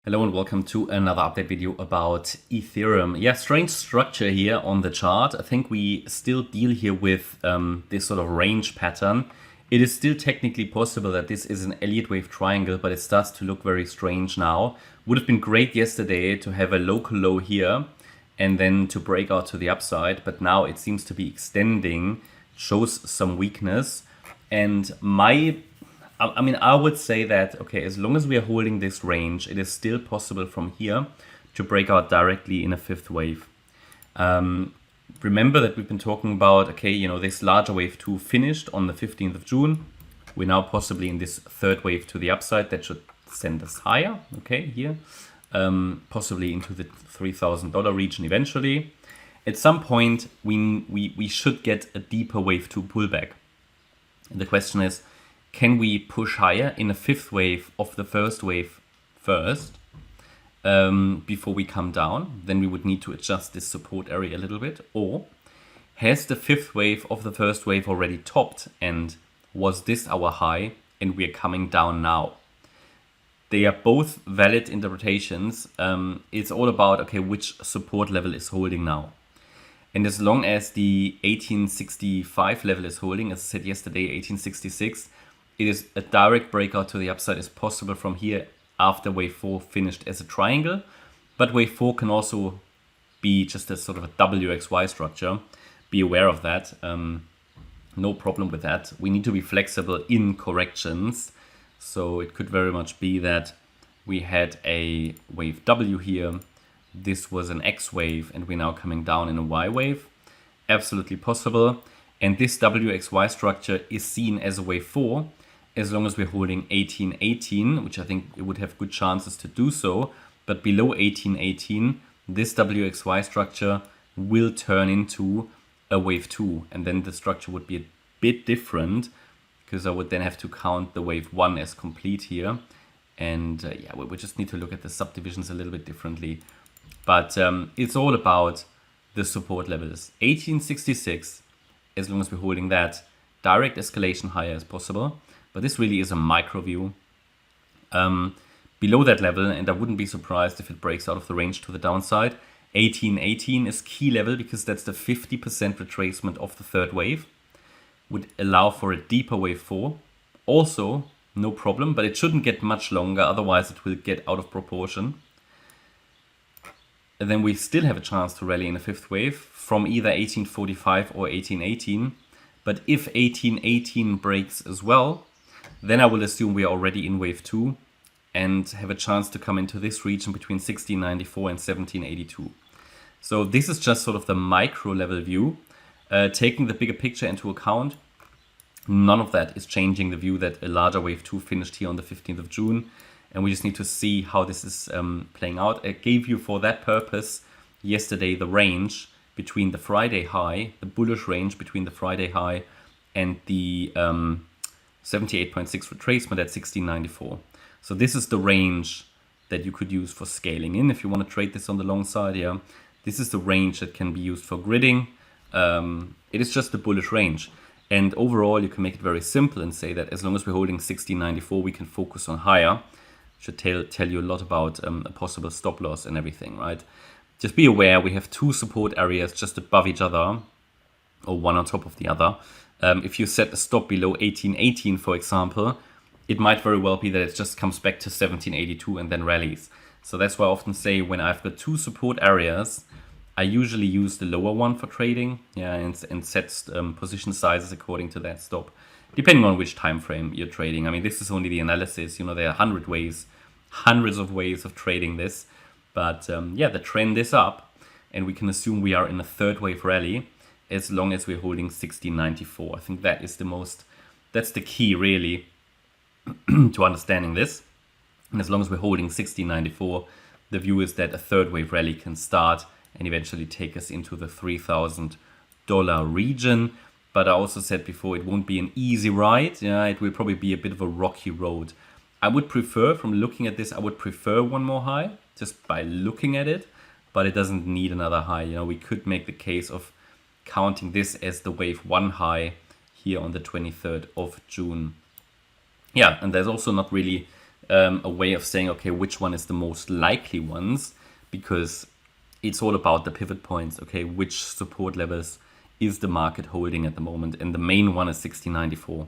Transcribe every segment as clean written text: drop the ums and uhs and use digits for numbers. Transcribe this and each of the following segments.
Hello and welcome to another update video about Ethereum. Yeah, strange structure here on the chart. I think we still deal here with this sort of range pattern. It is still technically possible that this is an Elliott Wave triangle, but it starts to look very strange now. Would have been great yesterday to have a local low here and then to break out to the upside, but now it seems to be extending, shows some weakness. And I would say that, okay, as long as we are holding this range, it is still possible from here to break out directly in a fifth wave. Remember that we've been talking about, okay, this larger wave 2 finished on the 15th of June. We're now possibly in this third wave to the upside that should send us higher, okay, here, possibly into the $3,000 region eventually. At some point, we should get a deeper wave 2 pullback. And the question is, can we push higher in a fifth wave of the first wave first before we come down? Then we would need to adjust this support area a little bit. Or has the fifth wave of the first wave already topped and was this our high and we are coming down now? They are both valid interpretations. It's all about, okay, which support level is holding now. And as long as the 1865 level is holding, as I said yesterday, 1866, it is a direct breakout to the upside is possible from here after wave 4 finished as a triangle. But wave 4 can also be just a sort of a WXY structure. Be aware of that. No problem with that. We need to be flexible in corrections. So it could very much be that we had a wave W here. This was an X wave and we're now coming down in a Y wave. Absolutely possible. And this WXY structure is seen as a wave 4. As long as we're holding 1818, which I think it would have good chances to do so, but below 1818, this WXY structure will turn into a wave 2, and then the structure would be a bit different, because I would then have to count the wave 1 as complete here, and yeah, we just need to look at the subdivisions a little bit differently, but it's all about the support levels. 1866, as long as we're holding that, direct escalation higher as possible. But this really is a micro view. Below that level, and I wouldn't be surprised if it breaks out of the range to the downside, 1818 is key level because that's the 50% retracement of the third wave. Would allow for a deeper wave 4. Also, no problem, but it shouldn't get much longer, otherwise it will get out of proportion. And then we still have a chance to rally in a fifth wave from either 1845 or 1818. But if 1818 breaks as well, then I will assume we are already in wave 2 and have a chance to come into this region between 1694 and 1782. So this is just sort of the micro level view. Taking the bigger picture into account, none of that is changing the view that a larger wave 2 finished here on the 15th of June. And we just need to see how this is playing out. I gave you for that purpose yesterday the range between the Friday high, the bullish range between the Friday high and the 78.6 retracement at 1694. So this is the range that you could use for scaling in if you want to trade this on the long side here. This is the range that can be used for gridding. It is just the bullish range. And overall, you can make it very simple and say that as long as we're holding 1694, we can focus on higher. Should tell you a lot about a possible stop loss and everything, right? Just be aware we have two support areas just above each other, or one on top of the other. If you set a stop below 1818, for example, it might very well be that it just comes back to 1782 and then rallies. So that's why I often say when I've got two support areas, I usually use the lower one for trading, and set position sizes according to that stop, depending on which time frame you're trading. I mean, this is only the analysis. There are hundreds of ways of trading this. But yeah, the trend is up, and we can assume we are in a third wave rally as long as we're holding 1694. I think that is that's the key really to understanding this. And as long as we're holding 1694, the view is that a third wave rally can start and eventually take us into the $3,000 region. But I also said before, it won't be an easy ride. It will probably be a bit of a rocky road. I would prefer, from looking at this, I would prefer one more high just by looking at it, but it doesn't need another high. We could make the case of counting this as the wave 1 high here on the 23rd of June. Yeah, and there's also not really a way of saying, okay, which one is the most likely ones, because it's all about the pivot points. Okay, which support levels is the market holding at the moment? And the main one is 1694.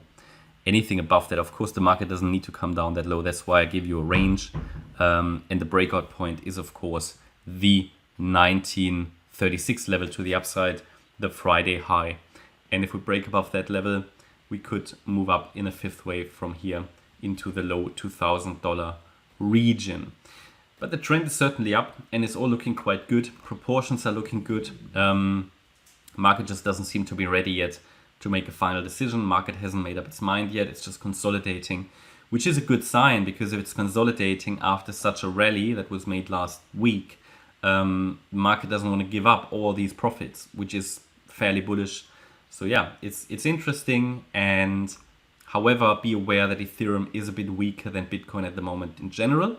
Anything above that, of course, the market doesn't need to come down that low. That's why I give you a range. And the breakout point is, of course, the 1936 level to the upside, the Friday high. And if we break above that level, we could move up in a fifth wave from here into the low $2,000 region. But the trend is certainly up and it's all looking quite good. Proportions are looking good. Market just doesn't seem to be ready yet to make a final decision. Market hasn't made up its mind yet. It's just consolidating, which is a good sign, because if it's consolidating after such a rally that was made last week, market doesn't want to give up all these profits, which is fairly bullish. So yeah, it's interesting. And however, be aware that Ethereum is a bit weaker than Bitcoin at the moment in general.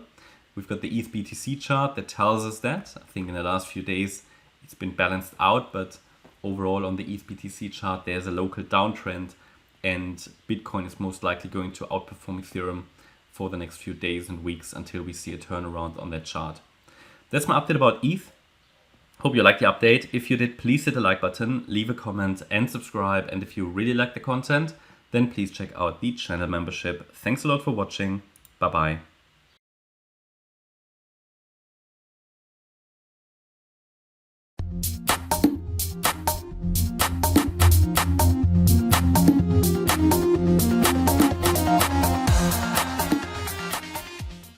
We've got the ETH BTC chart that tells us that. I think in the last few days it's been balanced out, but overall on the ETH BTC chart there's a local downtrend, and Bitcoin is most likely going to outperform Ethereum for the next few days and weeks until we see a turnaround on that chart. That's my update about ETH. Hope you liked the update. If you did, please hit the like button, leave a comment and subscribe. And if you really like the content, then please check out the channel membership. Thanks a lot for watching. Bye bye.